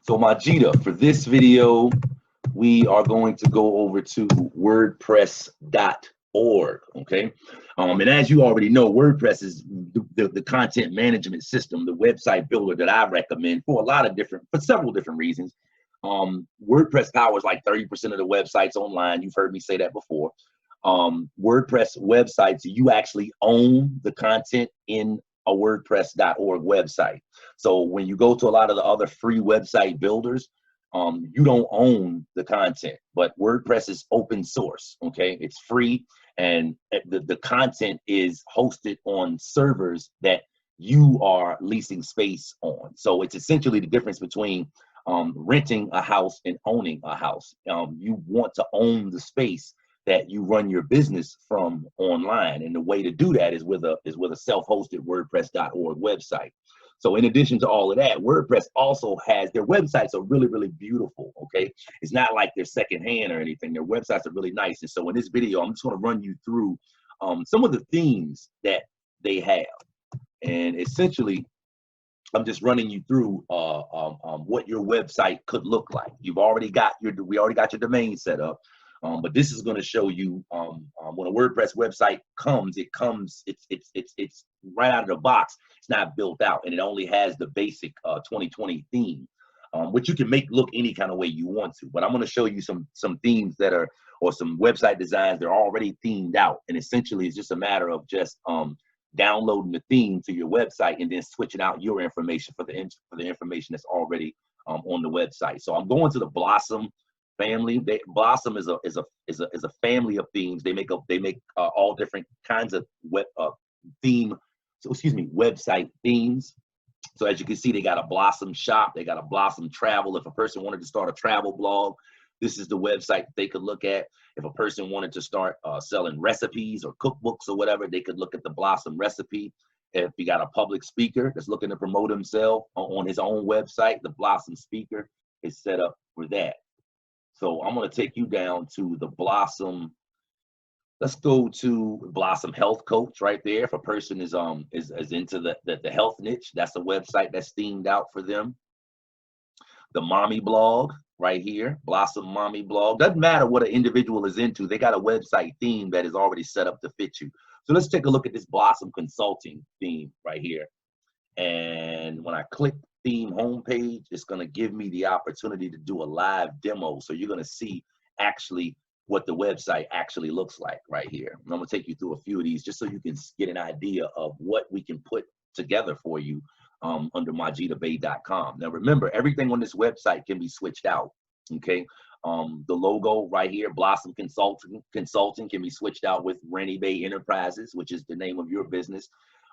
So Majida, for this video, we are going to go over to WordPress.org. Okay. And as you already know, WordPress is the content management system, the website builder that I recommend for several different reasons. WordPress powers like 30% of the websites online. You've heard me say that before. WordPress websites, you actually own the content in a WordPress.org website. So when you go to a lot of the other free website builders, you don't own the content, but WordPress is open source. Okay, it's free, and the content is hosted on servers that you are leasing space on. So it's essentially the difference between renting a house and owning a house. You want to own the space that you run your business from online, and the way to do that is with a self-hosted WordPress.org website. So in addition to all of that, WordPress also has, their websites are really, really beautiful, okay? It's not like they're secondhand or anything. Their websites are really nice. And so in this video, I'm just gonna run you through some of the themes that they have. And essentially, I'm just running you through what your website could look like. We already got your domain set up. But this is going to show you when a WordPress website comes, it's right out of the box. It's not built out, and it only has the basic 2020 theme, which you can make look any kind of way you want to. But I'm going to show you some themes that are, or some website designs that are already themed out, and essentially it's just a matter of just downloading the theme to your website and then switching out your information for the information that's already on the website. So I'm going to the Blossom family. Blossom is a family of themes. They make all different kinds of website themes. So as you can see, they got a Blossom shop, they got a Blossom travel. If a person wanted to start a travel blog, this is the website they could look at. If a person wanted to start selling recipes or cookbooks or whatever, they could look at the Blossom recipe. If you got a public speaker that's looking to promote himself on his own website, the Blossom speaker is set up for that. So I'm going to take you down to the Blossom. Let's go to Blossom Health Coach right there. If a person is into the health niche, that's a website that's themed out for them. The Mommy Blog right here, Blossom Mommy Blog. Doesn't matter what an individual is into. They got a website theme that is already set up to fit you. So let's take a look at this Blossom Consulting theme right here. And when I click theme homepage, it's going to give me the opportunity to do a live demo. So you're going to see actually what the website actually looks like right here. And I'm going to take you through a few of these just so you can get an idea of what we can put together for you under MajitaBay.com. Now remember, everything on this website can be switched out. Okay. The logo right here, Blossom Consulting, can be switched out with Rennie Bay Enterprises, which is the name of your business.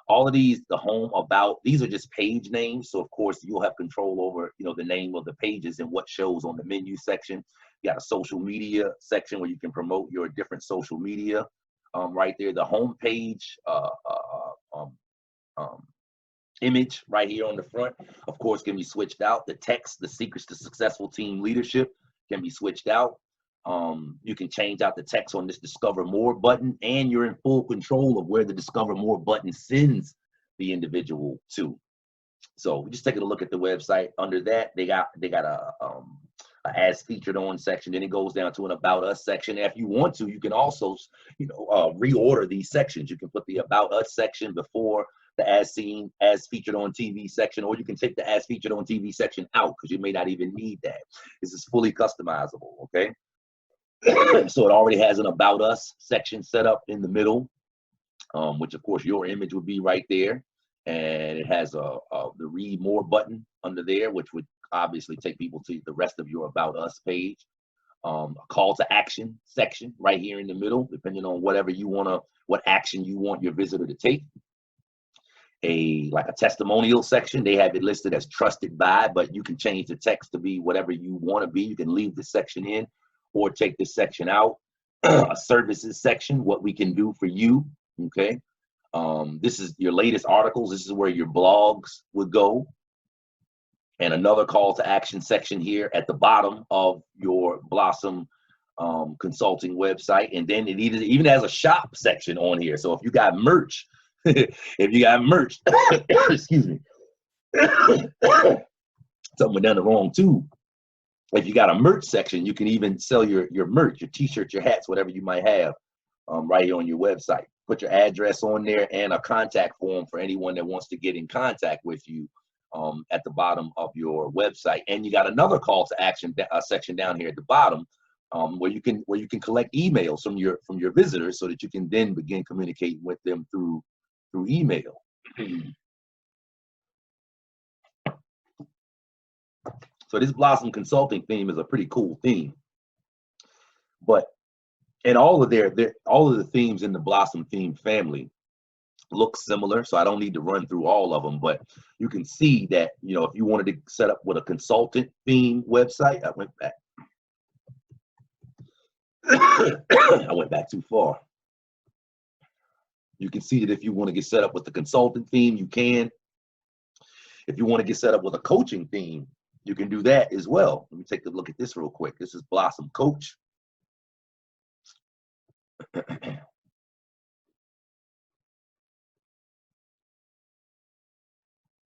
All of these, the home, about, these are just page names. So of course you'll have control over, the name of the pages and what shows on the menu section. You got a social media section where you can promote your different social media. Right there, the home page image right here on the front, of course, can be switched out. The text, the secrets to successful team leadership, can be switched out. You can change out the text on this Discover More button, and you're in full control of where the Discover More button sends the individual to. So just taking a look at the website. Under that, they got a as featured on section. Then it goes down to an About Us section. If you want to, you can also reorder these sections. You can put the About Us section before the as seen, as featured on TV section, or you can take the as featured on TV section out because you may not even need that. This is fully customizable. Okay. So it already has an About Us section set up in the middle, which of course your image would be right there. And it has the Read More button under there, which would obviously take people to the rest of your About Us page. A call to action section right here in the middle, depending on what action you want your visitor to take. Like a testimonial section. They have it listed as trusted by, but you can change the text to be whatever you want to be. You can leave the section in or take this section out. A services section, what we can do for you. Okay. This is your latest articles. This is where your blogs would go. And another call to action section here at the bottom of your Blossom Consulting website. And then it even has a shop section on here. So if you got merch, excuse me, something went down wrong too. If you got a merch section, you can even sell your merch, your t-shirts, your hats, whatever you might have, right here on your website. Put your address on there and a contact form for anyone that wants to get in contact with you at the bottom of your website. And you got another call to action section down here at the bottom where you can collect emails from your visitors so that you can then begin communicating with them through email. So this Blossom Consulting theme is a pretty cool theme, but and all of the themes in the Blossom theme family look similar. So I don't need to run through all of them, but you can see that, you know, if you wanted to set up with a consultant theme website, I went back. I went back too far. You can see that if you want to get set up with the consultant theme, you can. If you want to get set up with a coaching theme, you can do that as well. Let me take a look at this real quick. This is Blossom Coach.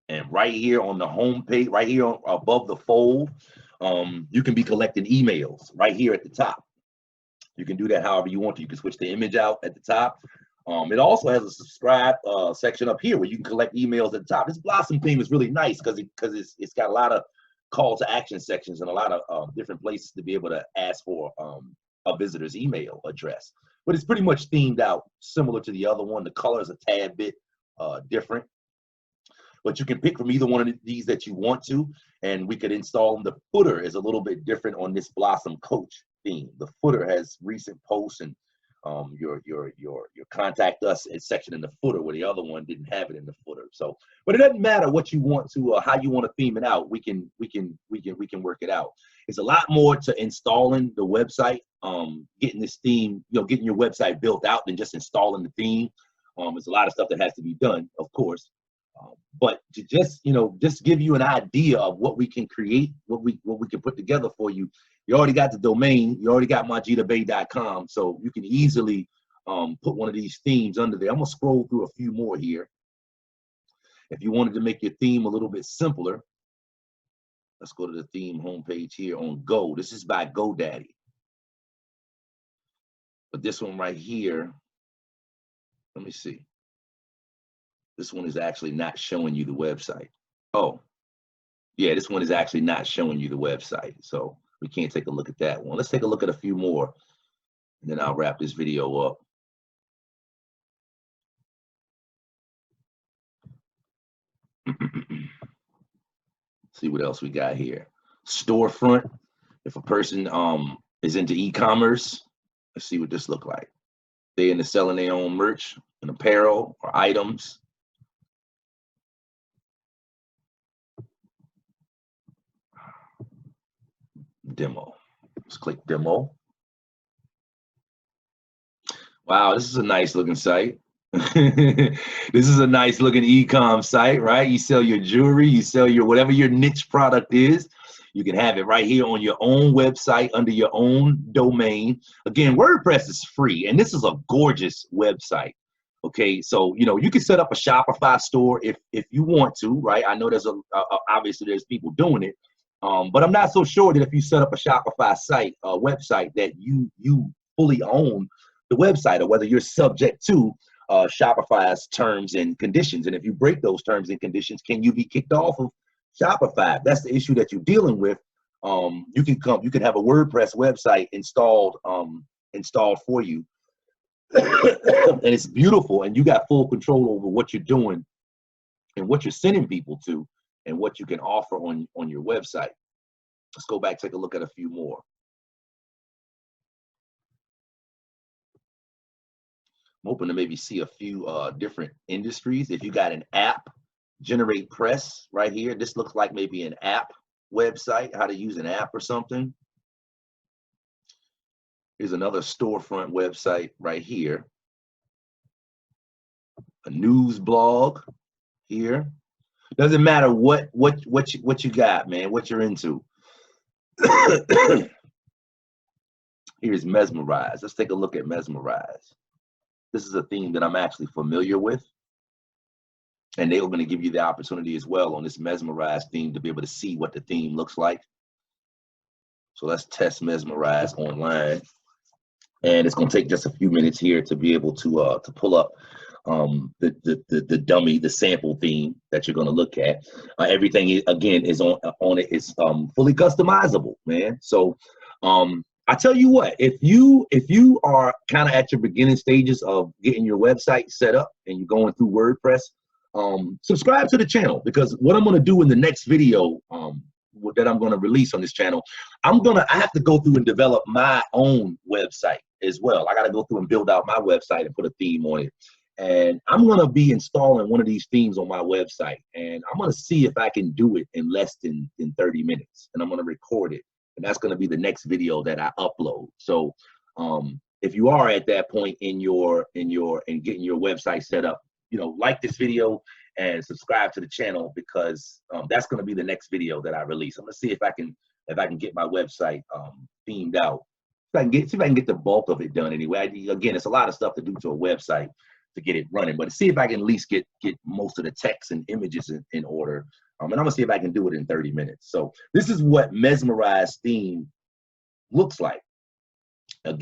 And right here on the home page, right here above the fold, you can be collecting emails right here at the top. You can do that however you want to. You can switch the image out at the top. It also has a subscribe section up here where you can collect emails at the top. This Blossom theme is really nice because it's got a lot of call to action sections and a lot of different places to be able to ask for a visitor's email address. But it's pretty much themed out similar to the other one. The color is a tad bit different. But you can pick from either one of these that you want to, and we could install them. The footer is a little bit different on this Blossom Coach theme. The footer has recent posts and your contact us section in the footer, where the other one didn't have it in the footer. So, but it doesn't matter what you want to, how you want to theme it out. We can work it out. It's a lot more to installing the website, getting this theme, you know, getting your website built out than just installing the theme. There's a lot of stuff that has to be done, of course. But to just give you an idea of what we can create, what we can put together for you. You already got the domain, you already got mygitabay.com, so you can easily put one of these themes under there. I'm gonna scroll through a few more here. If you wanted to make your theme a little bit simpler, let's go to the theme homepage here on Go. This is by GoDaddy. But this one right here, let me see. This one is actually not showing you the website. Oh, yeah, this one is actually not showing you the website. So we can't take a look at that one. Let's take a look at a few more, and then I'll wrap this video up. See what else we got here. Storefront. If a person is into e-commerce, let's see what this look like. They into selling their own merch and apparel or items. Demo. Let's click demo. Wow, this is a nice looking site. This is a nice looking e-com site, right? You sell your jewelry, you sell your whatever your niche product is. You can have it right here on your own website under your own domain. Again, WordPress is free, and this is a gorgeous website. Okay, so you know you can set up a Shopify store if you want to, right? I know there's obviously there's people doing it. But I'm not so sure that if you set up a Shopify site, website, that you fully own the website, or whether you're subject to Shopify's terms and conditions. And if you break those terms and conditions, can you be kicked off of Shopify? If that's the issue that you're dealing with. You can have a WordPress website installed for you, and it's beautiful, and you got full control over what you're doing and what you're sending people to, and what you can offer on your website. Let's go back, take a look at a few more. I'm hoping to maybe see a few different industries. If you got an app, Generate Press right here. This looks like maybe an app website, how to use an app or something. Here's another storefront website right here. A news blog here. Doesn't matter what you got, man, what you're into. Here's Mesmerize. Let's take a look at Mesmerize. This is a theme that I'm actually familiar with. And they are going to give you the opportunity as well on this Mesmerize theme to be able to see what the theme looks like. So let's test Mesmerize online. And it's going to take just a few minutes here to be able to pull up the dummy, the sample theme that you're going to look at. Everything again is on it. It's fully customizable, man. So I tell you what, if you are kind of at your beginning stages of getting your website set up and you're going through WordPress, subscribe to the channel, because what I'm going to do in the next video that I'm going to release on this channel, I have to go through and develop my own website as well. I got to go through and build out my website and put a theme on it. And I'm going to be installing one of these themes on my website, and I'm going to see if I can do it in less than 30 minutes, and I'm going to record it. And that's going to be the next video that I upload. So if you are at that point in getting your website set up, like this video and subscribe to the channel, because that's going to be the next video that I release. I'm going to see if I can get my website themed out. See if I can get the bulk of it done anyway. Again, it's a lot of stuff to do to a website to get it running, but see if I can at least get most of the text and images in order. And I'm gonna see if I can do it in 30 minutes. So this is what Mesmerize theme looks like.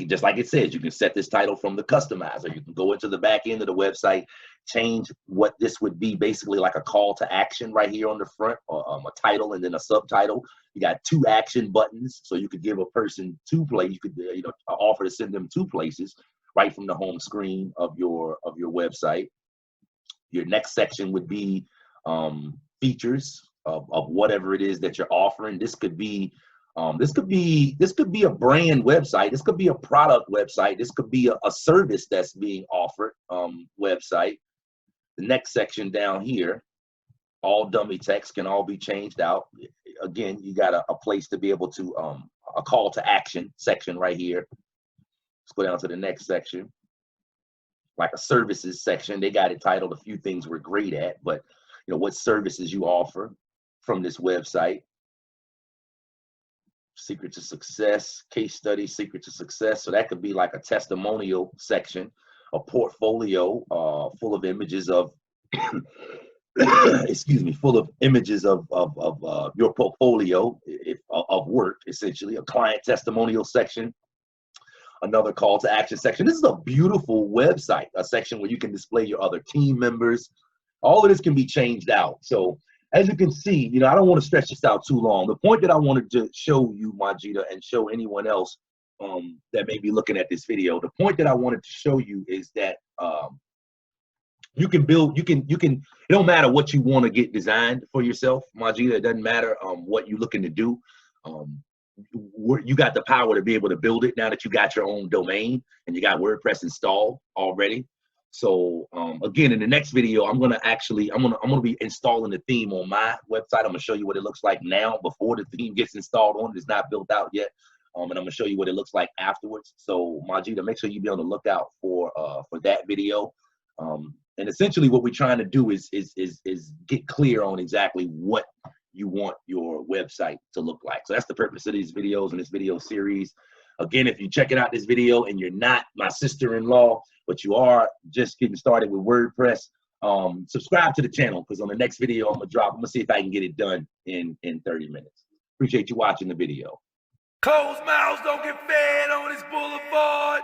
Just like it says, you can set this title from the customizer. You can go into the back end of the website, change what this would be, basically like a call to action right here on the front, or a title and then a subtitle. You got 2 action buttons, so you could give a person 2 places. You could offer to send them 2 places right from the home screen of your website. Your next section would be features of whatever it is that you're offering. This could be a brand website. This could be a product website. This could be a service that's being offered website. The next section down here, all dummy text can all be changed out. Again, you got a place to be able to a call to action section right here. Let's go down to the next section, like a services section. They got it titled "A Few Things We're Great At," but what services you offer from this website. Secret to success, case study, secret to success. So that could be like a testimonial section, a portfolio full of images of excuse me, full of images of your portfolio of work, essentially. A client testimonial section, another call to action section. This is a beautiful website, a section where you can display your other team members. All of this can be changed out. So as you can see, I don't want to stretch this out too long. The point that I wanted to show you, Majida, and show anyone else that may be looking at this video, the point that I wanted to show you is that you can build, it don't matter what you want to get designed for yourself, Majida. It doesn't matter what you're looking to do. You got the power to be able to build it now that you got your own domain and you got WordPress installed already. So again, in the next video, I'm gonna be installing the theme on my website. I'm gonna show you what it looks like now before the theme gets installed on it. It's not built out yet, and I'm gonna show you what it looks like afterwards. So Majida, make sure you be on the lookout for that video. And essentially, what we're trying to do is get clear on exactly what you want your website to look like. So that's the purpose of these videos and this video series. Again, if you're checking out this video and you're not my sister-in-law, but you are just getting started with WordPress, subscribe to the channel, because on the next video I'm gonna see if I can get it done in 30 minutes. Appreciate you watching the video. Closed mouths don't get fed on this boulevard.